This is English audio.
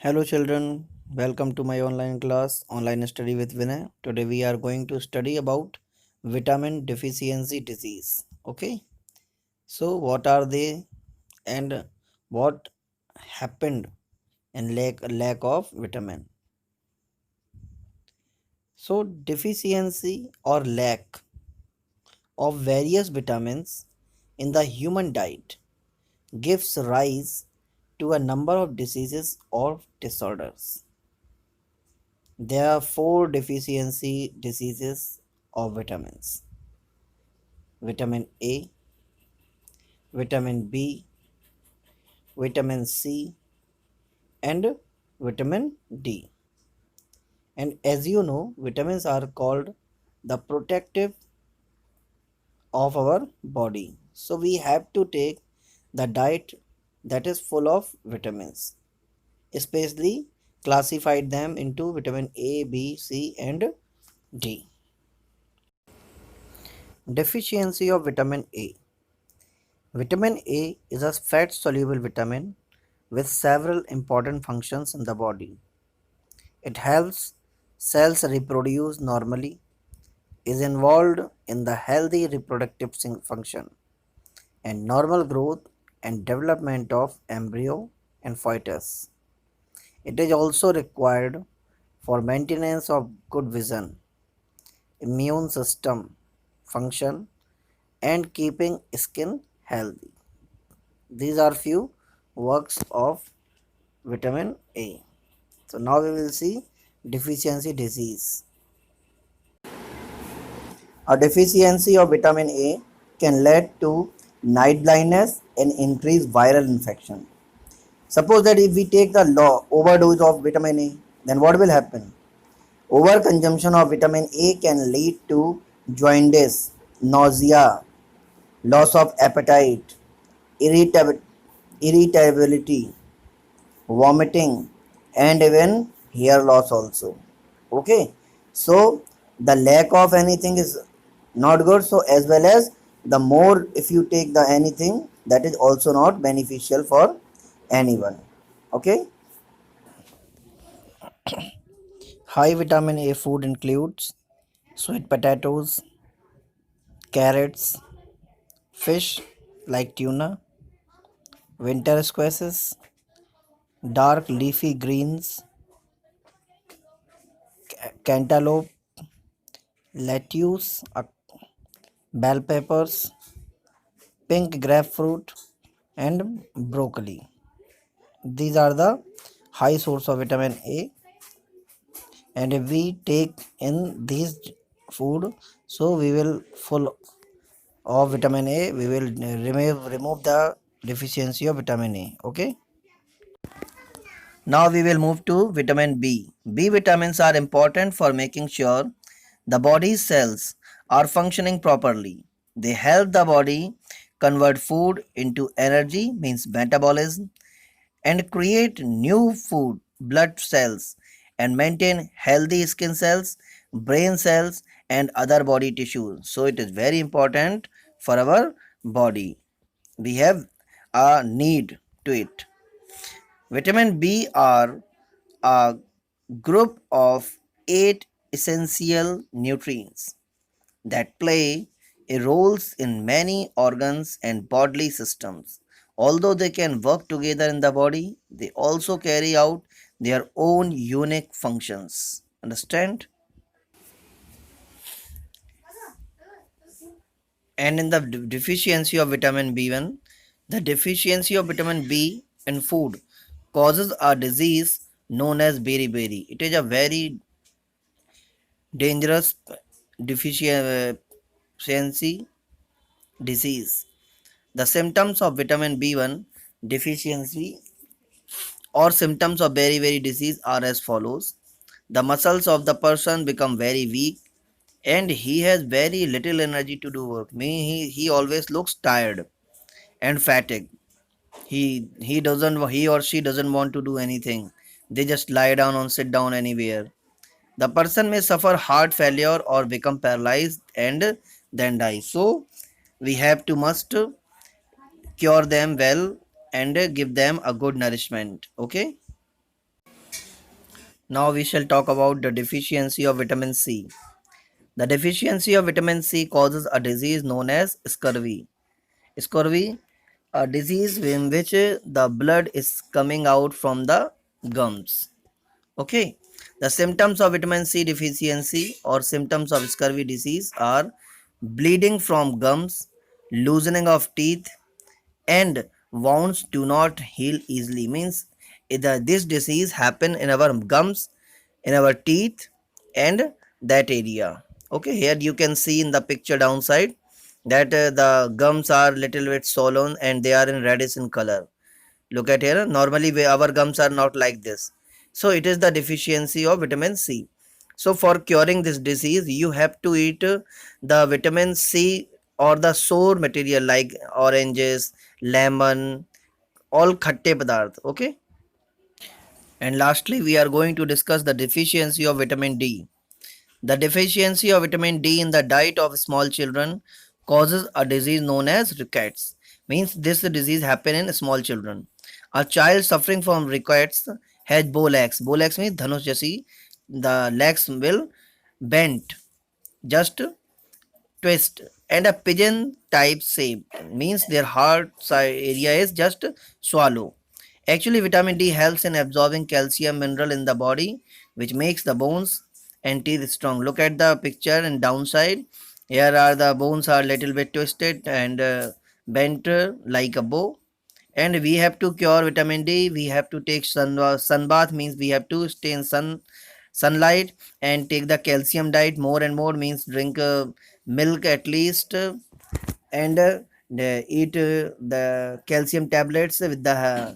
Hello children, welcome to my online class, Online Study with Vinay. Today we are going to study about vitamin deficiency disease. Okay, so what are they and what happened in lack of vitamin? So deficiency or lack of various vitamins in the human diet gives rise to a number of diseases or disorders. There are four deficiency diseases of vitamins: vitamin A, vitamin B, vitamin C, and vitamin D. And as you know, vitamins are called the protective of our body. So we have to take the diet that is full of vitamins, especially classified them into vitamin A, B, C, and D. Deficiency of vitamin A. Vitamin A is a fat soluble vitamin with several important functions in the body. It helps cells reproduce normally, is involved in the healthy reproductive function, and normal growth and development of embryo and fetus. It is also required for maintenance of good vision, immune system function, and keeping skin healthy. These are few works of vitamin A. So now we will see deficiency disease. A deficiency of vitamin A can lead to night blindness and increase viral infection. Suppose that if we take the low overdose of vitamin A, then what will happen? Overconsumption of vitamin A can lead to jaundice, nausea, loss of appetite, irritability, vomiting, and even hair loss also. Okay, so the lack of anything is not good. So as well as the more if you take the anything, that is also not beneficial for anyone. Okay, high vitamin A food includes sweet potatoes, carrots, fish like tuna, winter squashes, dark leafy greens, cantaloupe, lettuce, bell peppers, pink grapefruit, and broccoli. These are the high source of vitamin A, and if we take in these food, so we will full of vitamin A. We will remove the deficiency of vitamin A. Okay. Now we will move to vitamin B. B vitamins are important for making sure the body's cells are functioning properly. They help the body convert food into energy, means metabolism, and create new food blood cells and maintain healthy skin cells, brain cells, and other body tissues. So it is very important for our body. We have a need to it. Vitamin B are a group of 8 essential nutrients that play a roles in many organs and bodily systems. Although they can work together in the body, they also carry out their own unique functions. Understand? And in the deficiency of vitamin B1, the deficiency of vitamin B in food causes a disease known as beriberi. It is a very dangerous deficiency disease. The symptoms of vitamin B1 deficiency or symptoms of beriberi disease are as follows. The muscles of the person become very weak and he has very little energy to do work. He always looks tired and fatigued. He or she doesn't want to do anything. They just lie down or sit down anywhere. The person may suffer heart failure or become paralyzed and then die. So we have to must cure them well and give them a good nourishment. Okay. Now we shall talk about the deficiency of vitamin C. The deficiency of vitamin C causes a disease known as scurvy. Scurvy, a disease in which the blood is coming out from the gums. Okay. The symptoms of vitamin C deficiency or symptoms of scurvy disease are bleeding from gums, loosening of teeth, and wounds do not heal easily. Means either this disease happen in our gums, in our teeth, and that area. Okay, here you can see in the picture downside that the gums are little bit swollen and they are in reddish in color. Look at here. Normally, our gums are not like this. So, it is the deficiency of vitamin C. So, for curing this disease, you have to eat the vitamin C or the sour material like oranges, lemon, all khatte padarth. Okay. And lastly, we are going to discuss the deficiency of vitamin D. The deficiency of vitamin D in the diet of small children causes a disease known as rickets. Means this disease happen in small children. A child suffering from rickets has bow legs. Bow legs means dhanush jasi. The legs will bend, just twist, and a pigeon type shape. Means their heart side area is just swallow. Actually, vitamin D helps in absorbing calcium mineral in the body, which makes the bones and teeth strong. Look at the picture and downside. Here are the bones are little bit twisted and bent like a bow. And we have to cure vitamin D. We have to take sun bath, means we have to stay in sunlight and take the calcium diet more and more, means drink milk at least, and eat the calcium tablets with the